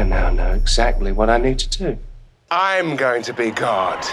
I now know exactly what I need to do. I'm going to be God.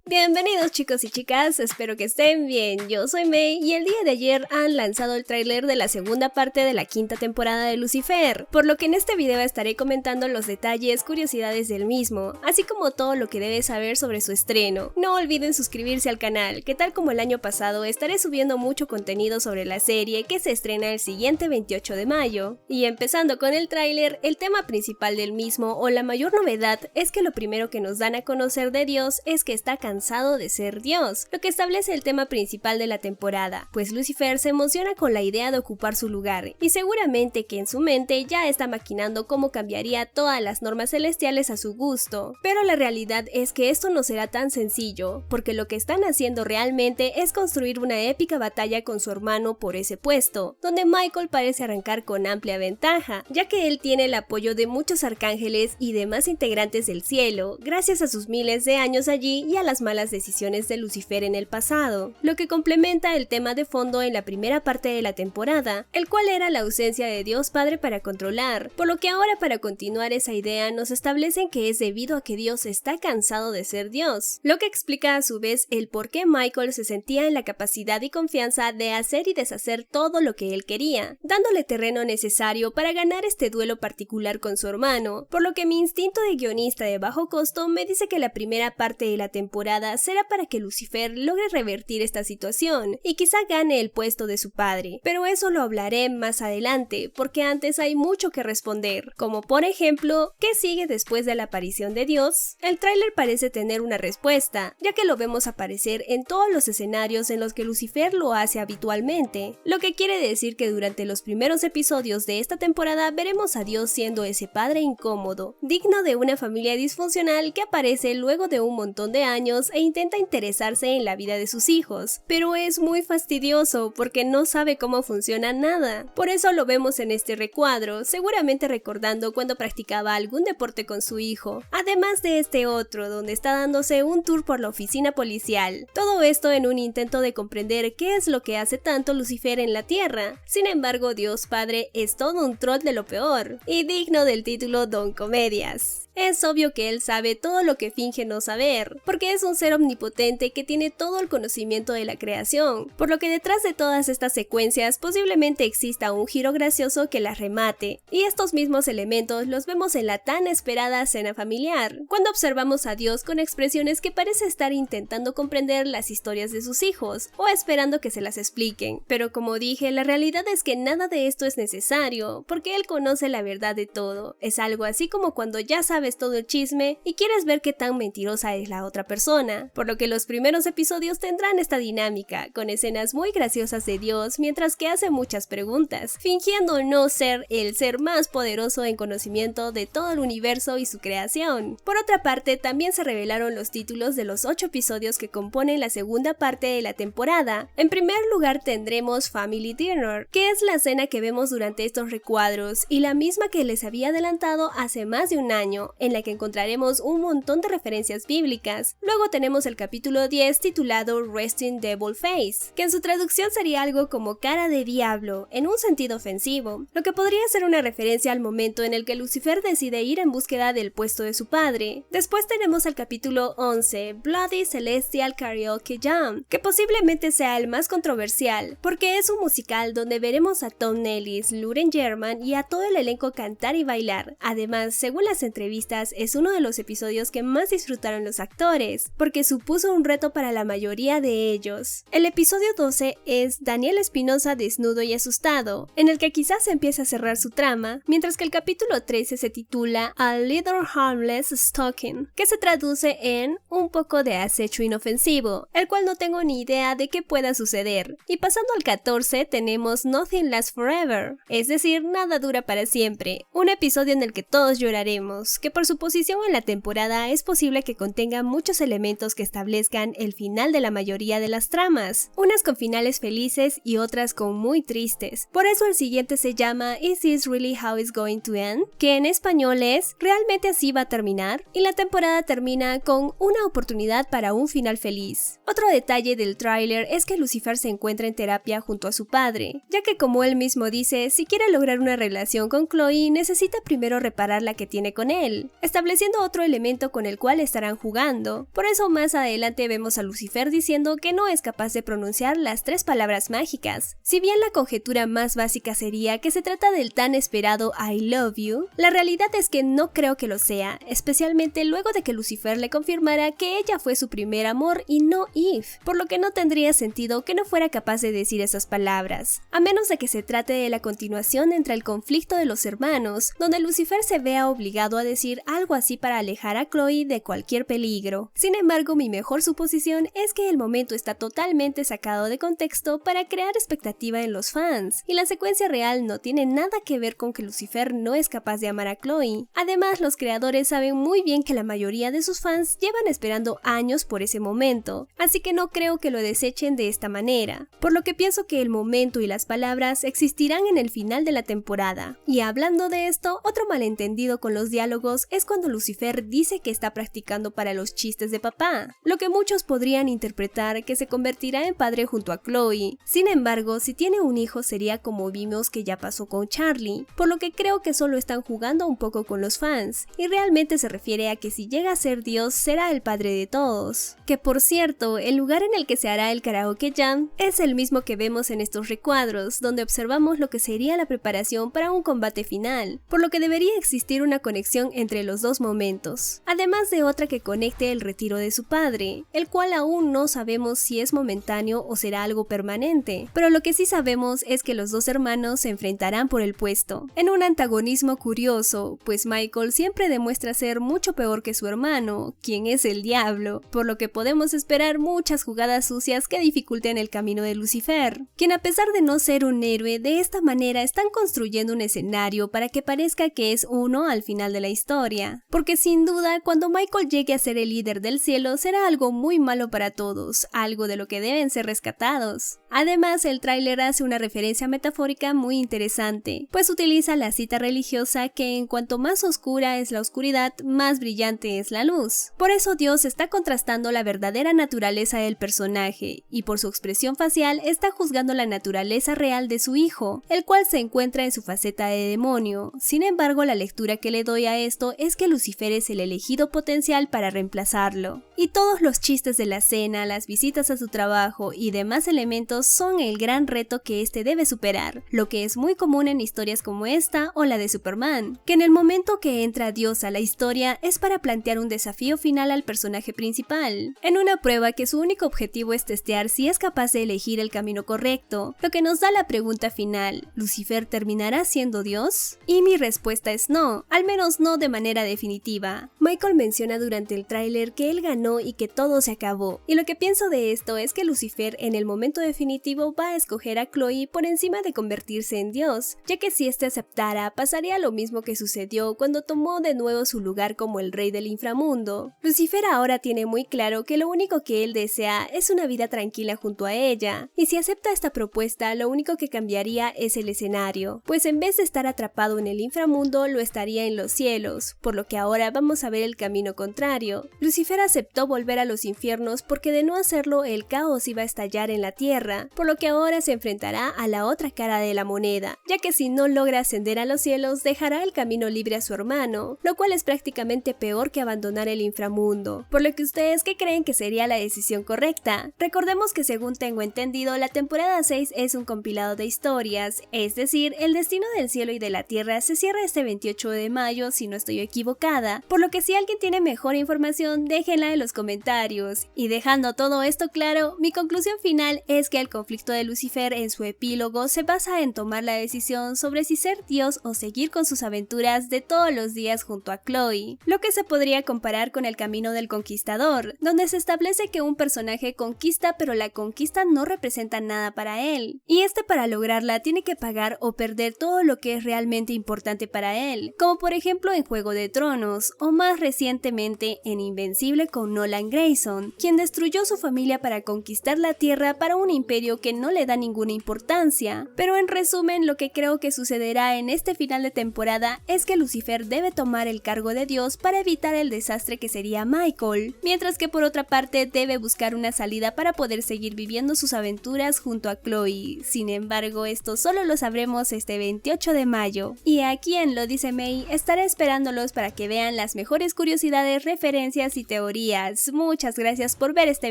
Bienvenidos chicos y chicas, espero que estén bien, yo soy May y el día de ayer han lanzado el tráiler de la segunda parte de la quinta temporada de Lucifer, por lo que en este video estaré comentando los detalles, curiosidades del mismo, así como todo lo que debes saber sobre su estreno. No olviden suscribirse al canal, que tal como el año pasado estaré subiendo mucho contenido sobre la serie que se estrena el siguiente 28 de mayo. Y empezando con el tráiler, el tema principal del mismo o la mayor novedad es que lo primero que nos dan a conocer de Dios es que está cansado de ser Dios, lo que establece el tema principal de la temporada, pues Lucifer se emociona con la idea de ocupar su lugar, y seguramente que en su mente ya está maquinando cómo cambiaría todas las normas celestiales a su gusto, pero la realidad es que esto no será tan sencillo, porque lo que están haciendo realmente es construir una épica batalla con su hermano por ese puesto, donde Michael parece arrancar con amplia ventaja, ya que él tiene el apoyo de muchos arcángeles y demás integrantes del cielo, gracias a sus miles de años allí y a las malas decisiones de Lucifer en el pasado, lo que complementa el tema de fondo en la primera parte de la temporada, el cual era la ausencia de Dios Padre para controlar, por lo que ahora para continuar esa idea nos establecen que es debido a que Dios está cansado de ser Dios, lo que explica a su vez el por qué Michael se sentía en la capacidad y confianza de hacer y deshacer todo lo que él quería, dándole terreno necesario para ganar este duelo particular con su hermano, por lo que mi instinto de guionista de bajo costo me dice que la primera parte de la temporada será para que Lucifer logre revertir esta situación y quizá gane el puesto de su padre, pero eso lo hablaré más adelante porque antes hay mucho que responder, como por ejemplo, ¿qué sigue después de la aparición de Dios? El tráiler parece tener una respuesta, ya que lo vemos aparecer en todos los escenarios en los que Lucifer lo hace habitualmente, lo que quiere decir que durante los primeros episodios de esta temporada veremos a Dios siendo ese padre incómodo, digno de una familia disfuncional que aparece luego de un montón de años e intenta interesarse en la vida de sus hijos, pero es muy fastidioso porque no sabe cómo funciona nada. Por eso lo vemos en este recuadro, seguramente recordando cuando practicaba algún deporte con su hijo, además de este otro donde está dándose un tour por la oficina policial. Todo esto en un intento de comprender qué es lo que hace tanto Lucifer en la Tierra. Sin embargo, Dios Padre es todo un troll de lo peor, y digno del título Don Comedias. Es obvio que él sabe todo lo que finge no saber, porque es un ser omnipotente que tiene todo el conocimiento de la creación, por lo que detrás de todas estas secuencias posiblemente exista un giro gracioso que las remate, y estos mismos elementos los vemos en la tan esperada cena familiar, cuando observamos a Dios con expresiones que parece estar intentando comprender las historias de sus hijos, o esperando que se las expliquen, pero como dije, la realidad es que nada de esto es necesario, porque él conoce la verdad de todo. Es algo así como cuando ya sabes todo el chisme y quieres ver qué tan mentirosa es la otra persona, por lo que los primeros episodios tendrán esta dinámica, con escenas muy graciosas de Dios mientras que hace muchas preguntas, fingiendo no ser el ser más poderoso en conocimiento de todo el universo y su creación. Por otra parte, también se revelaron los títulos de los 8 episodios que componen la segunda parte de la temporada. En primer lugar tendremos Family Dinner, que es la cena que vemos durante estos recuadros y la misma que les había adelantado hace más de un año, en la que encontraremos un montón de referencias bíblicas. Luego tenemos el capítulo 10 titulado Resting Devil Face, que en su traducción sería algo como cara de diablo, en un sentido ofensivo, lo que podría ser una referencia al momento en el que Lucifer decide ir en búsqueda del puesto de su padre. Después tenemos el capítulo 11, Bloody Celestial Karaoke Jam, que posiblemente sea el más controversial, porque es un musical donde veremos a Tom Ellis, Lauren German y a todo el elenco cantar y bailar. Además, según las entrevistas, es uno de los episodios que más disfrutaron los actores, porque supuso un reto para la mayoría de ellos. El episodio 12 es Daniel Espinosa desnudo y asustado, en el que quizás empiece a cerrar su trama, mientras que el capítulo 13 se titula A Little Harmless Stalking, que se traduce en un poco de acecho inofensivo, el cual no tengo ni idea de qué pueda suceder. Y pasando al 14 tenemos Nothing Lasts Forever, es decir, nada dura para siempre, un episodio en el que todos lloraremos, que por su posición en la temporada es posible que contenga muchos elementos momentos que establezcan el final de la mayoría de las tramas, unas con finales felices y otras con muy tristes. Por eso el siguiente se llama Is This Really How It's Going to End?, que en español es ¿realmente así va a terminar? Y la temporada termina con una oportunidad para un final feliz. Otro detalle del tráiler es que Lucifer se encuentra en terapia junto a su padre, ya que como él mismo dice, si quiere lograr una relación con Chloe, necesita primero reparar la que tiene con él, estableciendo otro elemento con el cual estarán jugando. Por eso más adelante vemos a Lucifer diciendo que no es capaz de pronunciar las 3 palabras mágicas. Si bien la conjetura más básica sería que se trata del tan esperado I love you, la realidad es que no creo que lo sea, especialmente luego de que Lucifer le confirmara que ella fue su primer amor y no Eve, por lo que no tendría sentido que no fuera capaz de decir esas palabras, a menos de que se trate de la continuación entre el conflicto de los hermanos, donde Lucifer se vea obligado a decir algo así para alejar a Chloe de cualquier peligro. Sin embargo, mi mejor suposición es que el momento está totalmente sacado de contexto para crear expectativa en los fans, y la secuencia real no tiene nada que ver con que Lucifer no es capaz de amar a Chloe. Además, los creadores saben muy bien que la mayoría de sus fans llevan esperando años por ese momento, así que no creo que lo desechen de esta manera, por lo que pienso que el momento y las palabras existirán en el final de la temporada. Y hablando de esto, otro malentendido con los diálogos es cuando Lucifer dice que está practicando para los chistes de papá, lo que muchos podrían interpretar que se convertirá en padre junto a Chloe. Sin embargo, si tiene un hijo sería como vimos que ya pasó con Charlie, por lo que creo que solo están jugando un poco con los fans, y realmente se refiere a que si llega a ser Dios será el padre de todos. Que por cierto, el lugar en el que se hará el karaoke jam es el mismo que vemos en estos recuadros, donde observamos lo que sería la preparación para un combate final, por lo que debería existir una conexión entre los dos momentos, además de otra que conecte el retiro de su padre, el cual aún no sabemos si es momentáneo o será algo permanente, pero lo que sí sabemos es que los dos hermanos se enfrentarán por el puesto, en un antagonismo curioso, pues Michael siempre demuestra ser mucho peor que su hermano, quien es el diablo, por lo que podemos esperar muchas jugadas sucias que dificulten el camino de Lucifer, quien a pesar de no ser un héroe, de esta manera están construyendo un escenario para que parezca que es uno al final de la historia, porque sin duda cuando Michael llegue a ser el líder del cielo será algo muy malo para todos, algo de lo que deben ser rescatados. Además, el tráiler hace una referencia metafórica muy interesante, pues utiliza la cita religiosa que en cuanto más oscura es la oscuridad, más brillante es la luz. Por eso Dios está contrastando la verdadera naturaleza del personaje, y por su expresión facial está juzgando la naturaleza real de su hijo, el cual se encuentra en su faceta de demonio. Sin embargo, la lectura que le doy a esto es que Lucifer es el elegido potencial para reemplazarlo. Y todos los chistes de la cena, las visitas a su trabajo y demás elementos son el gran reto que este debe superar, lo que es muy común en historias como esta o la de Superman, que en el momento que entra Dios a la historia es para plantear un desafío final al personaje principal, en una prueba que su único objetivo es testear si es capaz de elegir el camino correcto, lo que nos da la pregunta final, ¿Lucifer terminará siendo Dios? Y mi respuesta es no, al menos no de manera definitiva. Michael menciona durante el tráiler que él ganó y que todo se acabó, y lo que pienso de esto es que Lucifer en el momento definitivo va a escoger a Chloe por encima de convertirse en Dios, ya que si este aceptara pasaría lo mismo que sucedió cuando tomó de nuevo su lugar como el rey del inframundo. Lucifer ahora tiene muy claro que lo único que él desea es una vida tranquila junto a ella, y si acepta esta propuesta lo único que cambiaría es el escenario, pues en vez de estar atrapado en el inframundo lo estaría en los cielos, por lo que ahora vamos a ver el camino contrario. Lucifer aceptó volver a los infiernos porque de no hacerlo el caos iba a estallar en la tierra, por lo que ahora se enfrentará a la otra cara de la moneda, ya que si no logra ascender a los cielos dejará el camino libre a su hermano, lo cual es prácticamente peor que abandonar el inframundo, por lo que ustedes ¿qué creen que sería la decisión correcta? Recordemos que según tengo entendido la temporada 6 es un compilado de historias, es decir, el destino del cielo y de la tierra se cierra este 28 de mayo si no estoy equivocada, por lo que si alguien tiene mejor información déjenla en los comentarios. Y dejando todo esto claro, mi conclusión final es que el conflicto de Lucifer en su epílogo se basa en tomar la decisión sobre si ser Dios o seguir con sus aventuras de todos los días junto a Chloe, lo que se podría comparar con el camino del conquistador, donde se establece que un personaje conquista pero la conquista no representa nada para él, y para lograrla tiene que pagar o perder todo lo que es realmente importante para él, como por ejemplo en Juego de Tronos, o más recientemente en Invencible con Nolan Grayson, quien destruyó su familia para conquistar la Tierra para un imperio que no le da ninguna importancia. Pero en resumen, lo que creo que sucederá en este final de temporada es que Lucifer debe tomar el cargo de Dios para evitar el desastre que sería Michael, mientras que por otra parte debe buscar una salida para poder seguir viviendo sus aventuras junto a Chloe. Sin embargo, esto solo lo sabremos este 28 de mayo. Y aquí en Lo Dice May estaré esperándolos para que vean las mejores curiosidades, referencias y teorías. Muchas gracias por ver este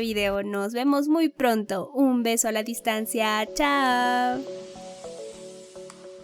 video, nos vemos muy pronto. Un beso a la distancia, chao.